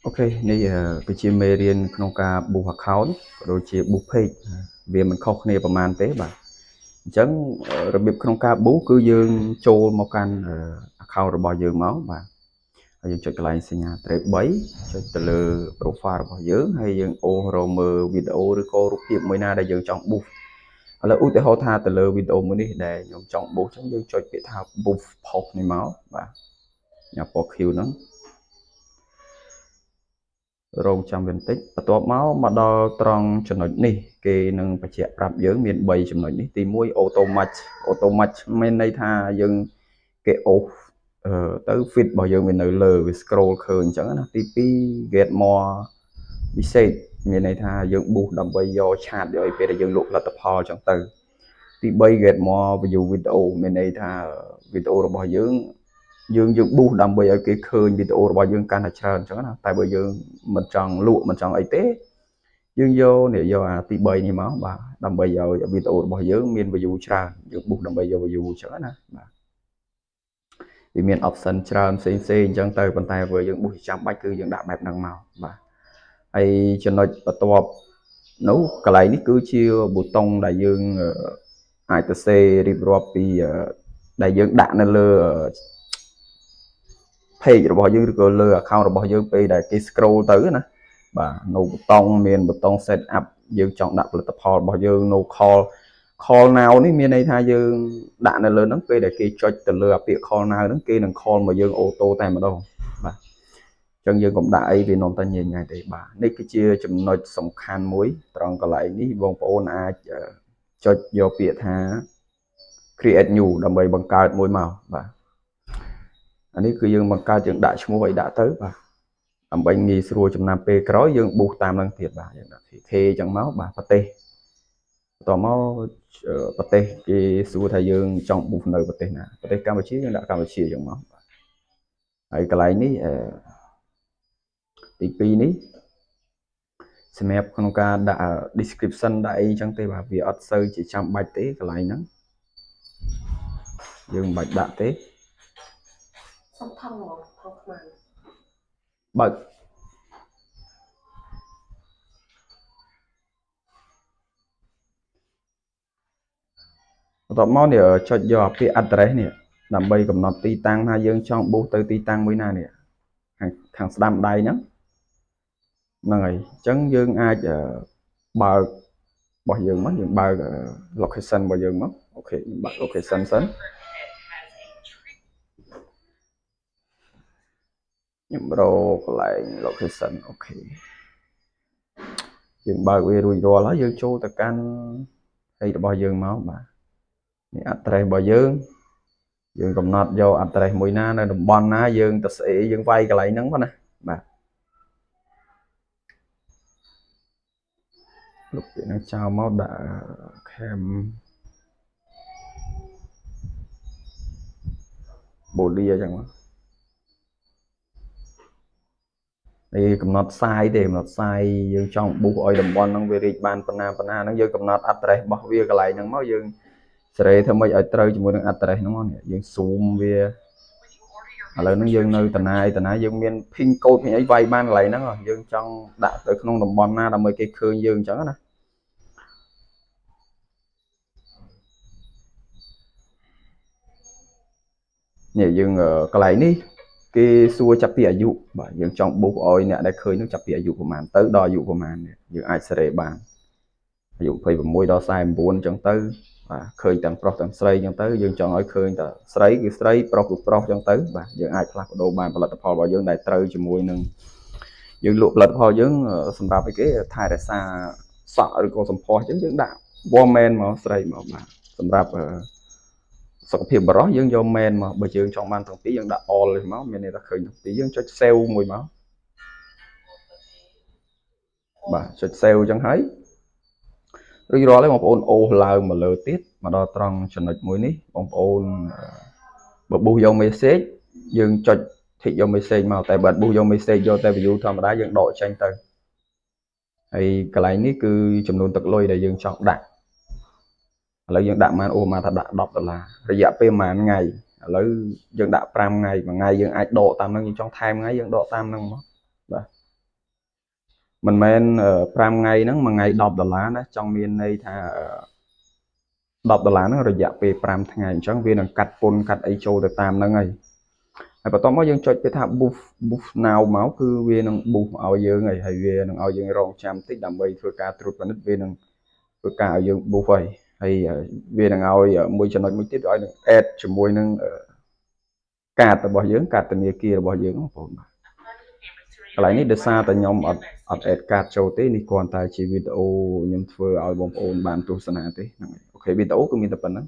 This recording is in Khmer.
Ok,នេះគឺជាមេរៀនក្នុងការ book account ក៏ដូចជា book page វាមិនខុសគ្នាប្រហែលទេបាទអញ្ចឹងរបៀបក្នុងការ book គឺយើងចូលមកកាន់account របស់យើងមកបាទហើយយើងចុចកន្លែងសញ្ញាត្រេ3ចុចទៅលើ profile របស់យើងហើយយើងអូសរកមើលវីដេអូឬក៏រូបភាពមួយណាដែលយើងចង់ book ឥឡូវឧទាហរណ៍ថាទៅលើវីដេអូមួយនេះដែលខ្ញុំចង់ book អញ្ចឹងយើងចុចពាក្យថា book post នេះមកបាទញ៉ាំពណ៌ Q ហ្នឹងរងចាំវាបន្តិចបន្ទាប់មកដល់ត្រង់ចំណុចនេះគេនឹងបញ្ជាក់ប្រាប់យើងមាន3ចំណុចនេះទី1 auto match មានន័យថាយើងគេអូសទៅ feed របស់យើងវានៅលើវា scroll ឃើញអញ្ចឹងណាទី2 get more message មានន័យថាយើង boost ដើម្បីយកឆាតយកឲ្យពេលដែលយើងលក់ផលិតផលអញ្ចឹងទៅទី3 get more view video មានន័យថាវីដេអូរបស់យើងboost ដើម្បីឲ្យគេឃើញវីដេអូរបស់យើងកាន់តែច្រើនអញ្ចឹងណាតែបើយើងមិនចង់លក់មិនចង់អីទេយើងយកអាទី3នេះមកបាទដើម្បីឲ្យវីដេអូរបស់យើងមាន view ច្រើនយើង boost ដើម្បីយក view អញ្ចឹងណាបាទវាមាន option ច្រើនផ្សេងៗអញ្ចឹងទៅប៉ុន្តែបើយើង boost ចាំបាច់គឺយើងដាក់បែបហ្នឹងមកបាទហើយចំណុចបន្ទាប់នោះកន្លែងនេះគឺជាប៊ូតុងដែលយើងអាចទៅសេរៀបរាប់ពីដែលយើងដាក់នៅលើ page របស់យើងឬក៏លើ account របស់យើងពេលដែលគេ scroll ទៅណាបាទនៅប៊ូតុងមានប៊ូតុង set up យើងចង់ដាក់ផលិតផលរបស់យើង no call now នេះមានន័យថាយើងដាក់នៅលើហ្នឹងពេលដែលគេចុចទៅលើអាពាក្យ call now ហ្នឹងគេនឹង call មកយើងអូតូតែម្ដងបាទអញ្ចឹងយើងកុំដាក់អីវានាំតែញញទេបាទនេះគឺជាចំណុចសំខាន់មួយត្រង់កន្លែងនេះបងប្អូនអាចចុចយកពាក្យថា create new ដើម្បីបង្កើតមួយមកបាទអានេះគឺយើងបង្កើតយើងដាក់ឈ្មោះឲ្យដាក់ទៅបាទដើម្បីងាយស្រួលចំណាំពេលក្រោយយើង boost តាមនឹងទៀតបាទយើងដាក់ PK អញ្ចឹងមកបាទប្រទេសបន្តមកប្រទេសគេសួរថាយើងចង់ boost នៅប្រទេសណាប្រទេសកម្ពុជាយើងដាក់កម្ពុជាអញ្ចឹងមកបាទហើយកន្លែងនេះទី2នេះសម្រាប់ក្នុងការដាក់ description ដាក់អីអញ្ចឹងទេបាទវាអត់សូវជាចាំបាច់ទេកន្លែងហ្នឹងយើងមិនបាច់ដាក់ទេសុំថងខ្មែរបើកបន្ទាប់មកនេះចុចយកពាក្យ address នេះដើម្បីកំណត់ទីតាំងថាយើងចង់ boost ទៅទីតាំងមួយណានេះខាងស្ដាំដៃហ្នឹងហើយអញ្ចឹងយើងអាចបើករបស់យើងមកយើងបើក location របស់យើងមកអូខេខ្ញុំបើក location សិនខ្ញុំរកកន្លែង location អូខេយើងបើកវារួចរាល់ហើយយើងចូលទៅកាន់អីរបស់យើងមកបាទនេះ address របស់យើងកំណត់យក address មួយណានៅតំបន់ណាយើងទៅស្អីយើងវាយកន្លែងហ្នឹងប៉ុណ្ណាបាទលុបពាក្យហ្នឹងចោលមកដាក់ Cambodia អញ្ចឹងមកនេះកំណត់សាយទេកំណត់សាយយើងចង់ boost ឲ្យតំបន់ហ្នឹងវារីកបានប៉ុណ្ណាហ្នឹងយើងកំណត់ address របស់វាកន្លែងហ្នឹងមកយើងសេរីធ្វើម៉េចឲ្យត្រូវជាមួយនឹង address ហ្នឹងមកយើង zoom វាឥឡូវហ្នឹងយើងនៅតាណាយើងមាន pin code មានអីវាយបានកន្លែងហ្នឹងយើងចង់ដាក់ទៅក្នុងតំបន់ណាដើម្បីគេឃើញយើងអញ្ចឹងណានេះយើងកន្លែងនេះគេសួរចាប់ពីអាយុបាទយើងចង់ boost ឲ្យអ្នកដែលឃើញនោះចាប់ពីអាយុប្រហែលទៅដល់អាយុប្រហែលយើងអាចសេរីបានអាយុ26ដល់49អញ្ចឹងទៅបាទឃើញទាំងប្រុសទាំងស្រីអញ្ចឹងទៅយើងចង់ឲ្យឃើញតែស្រីគឺស្រីប្រុសគឺប្រុសអញ្ចឹងទៅបាទយើងអាចផ្លាស់ប្ដូរបានផលិតផលរបស់យើងដែលត្រូវជាមួយនឹងយើងលក់ផលិតផលយើងសម្រាប់ឲ្យគេថែរក្សាសក់ឬក៏សម្ផស្សអញ្ចឹងយើងដាក់ woman មកស្រីមកបាទសម្រាប់សុខភាពបរិសុទ្ធយើងយក man មកបើយើងចង់បានទាំងពីរយើងដាក់ all នេះមកមានន័យថាឃើញទាំងពីរយើងចុច save មួយមកបាទចុច save អញ្ចឹងហើយរួចរាល់ហើយបងប្អូនអូសឡើងមកលើទៀតមកដល់ត្រង់ចំណុចមួយនេះបងប្អូនបើ boost យក message យើងចុច tick យក message មកតែបើ boost យក message យកតែ view ធម្មតាយើងដកចេញទៅហើយកន្លែងនេះគឺចំនួនទឹកលុយដែលយើងចង់ដាក់ឥឡូវយើងដាក់បានអូមកថាដាក់$10រយៈពេលប្រហែលថ្ងៃឥឡូវយើងដាក់5ថ្ងៃមួយថ្ងៃយើងអាចដកតាមហ្នឹងយើងចង់ថែមថ្ងៃយើងដកតាមហ្នឹងមកបាទ មិនមែន5ថ្ងៃហ្នឹងមួយថ្ងៃ$10ណាចង់មានន័យថា$10ហ្នឹងរយៈពេល5ថ្ងៃអញ្ចឹងវានឹងកាត់ពន្ធកាត់អីចូលទៅតាមហ្នឹងហើយបន្ទាប់មកយើងចុចវាថា boost now មកគឺវានឹង boost ឲ្យយើងហើយវានឹងឲ្យយើងរងចាំតិចដើម្បីធ្វើការត្រួតពិនិត្យវានឹងធ្វើការឲ្យយើង boost ហើយវានឹងឲ្យមួយចំណុចមួយទៀតឲ្យនឹង add ជាមួយនឹងកាតរបស់យើងកាតធនាគាររបស់យើងបងប្អូនបាទកន្លែងនេះដោយសារតែខ្ញុំអត់ add កាតចូលទេនេះគ្រាន់តែជាវីដេអូខ្ញុំធ្វើឲ្យបងប្អូនបានទស្សនាទេហ្នឹងហើយអូខេវីដេអូគឺមានតែប៉ុណ្្នឹង